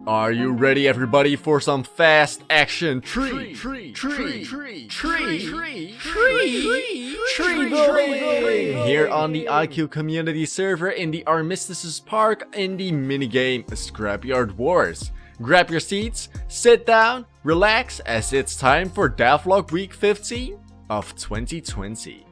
Are you ready, everybody, for some fast action tree building here on the IQ community server in the Armistice's Park in the minigame Scrapyard Wars? Grab your seats, sit down, relax, as it's time for Devlog week 15 of 2020.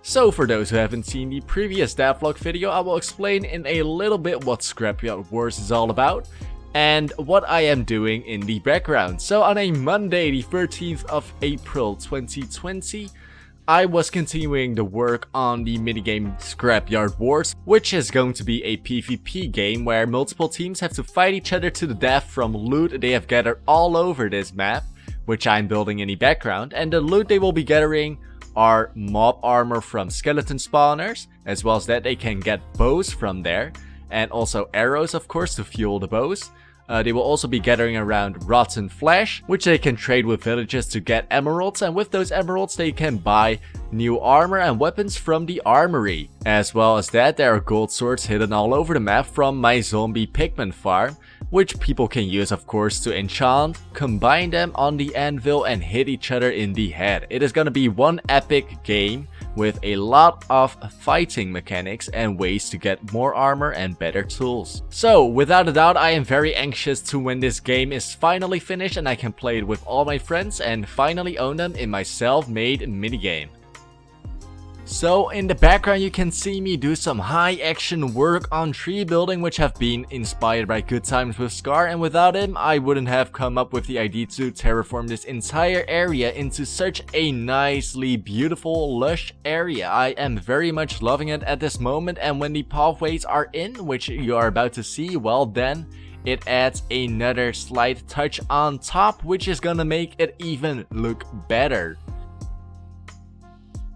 So for those who haven't seen the previous Devlog video, I will explain in a little bit what Scrapyard Wars is all about and what I am doing in the background. So on a Monday, the 13th of April 2020, I was continuing the work on the minigame Scrapyard Wars, which is going to be a PvP game where multiple teams have to fight each other to the death from loot they have gathered all over this map, which I'm building in the background. And the loot they will be gathering are mob armor from skeleton spawners, as well as that they can get bows from there, and also arrows, of course, to fuel the bows. They will also be gathering around rotten flesh, which they can trade with villagers to get emeralds, and with those emeralds they can buy new armor and weapons from the armory. As well as that, there are gold swords hidden all over the map from my zombie pigman farm, which people can use, of course, to enchant, combine them on the anvil and hit each other in the head. It is gonna be one epic game with a lot of fighting mechanics and ways to get more armor and better tools. So without a doubt, I am very anxious to when this game is finally finished and I can play it with all my friends and finally own them in my self-made minigame. So in the background you can see me do some high action work on tree building, which have been inspired by Goodtimeswithscar, and without him I wouldn't have come up with the idea to terraform this entire area into such a nicely beautiful lush area. I am very much loving it at this moment, and when the pathways are in, which you are about to see, well then it adds another slight touch on top, which is gonna make it even look better.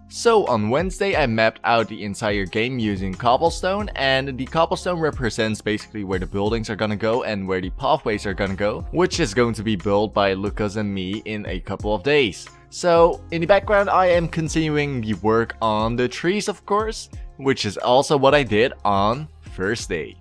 So on Wednesday I mapped out the entire game using Cobblestone, and the Cobblestone represents basically where the buildings are gonna go and where the pathways are gonna go, which is going to be built by Lucas and me in a couple of days. So in the background I am continuing the work on the trees, of course, which is also what I did on Thursday.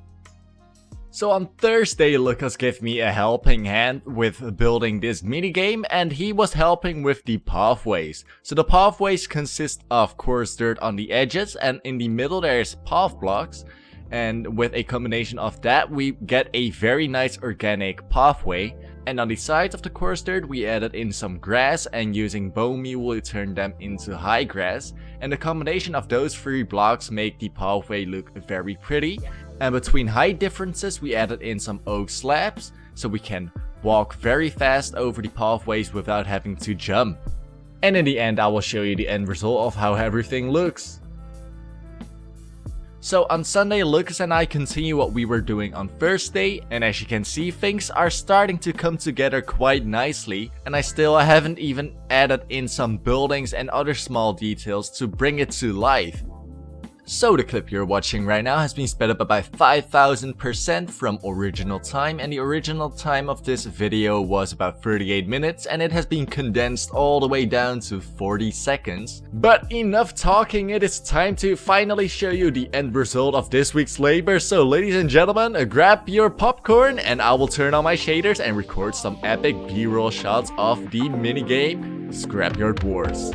So on Thursday, Lucas gave me a helping hand with building this minigame, and he was helping with the pathways. So the pathways consist of coarse dirt on the edges, and in the middle there is path blocks, and with a combination of that we get a very nice organic pathway. And on the sides of the coarse dirt we added in some grass, and using bone meal we turned them into high grass, and the combination of those three blocks make the pathway look very pretty. And between height differences we added in some oak slabs, so we can walk very fast over the pathways without having to jump. And in the end I will show you the end result of how everything looks. So on Sunday, Lucas and I continue what we were doing on Thursday, and as you can see, things are starting to come together quite nicely, and I still haven't even added in some buildings and other small details to bring it to life. So the clip you're watching right now has been sped up by 5000% from original time, and the original time of this video was about 38 minutes, and it has been condensed all the way down to 40 seconds. But enough talking, it is time to finally show you the end result of this week's labor. So ladies and gentlemen, grab your popcorn and I will turn on my shaders and record some epic B-roll shots of the minigame Scrapyard Wars.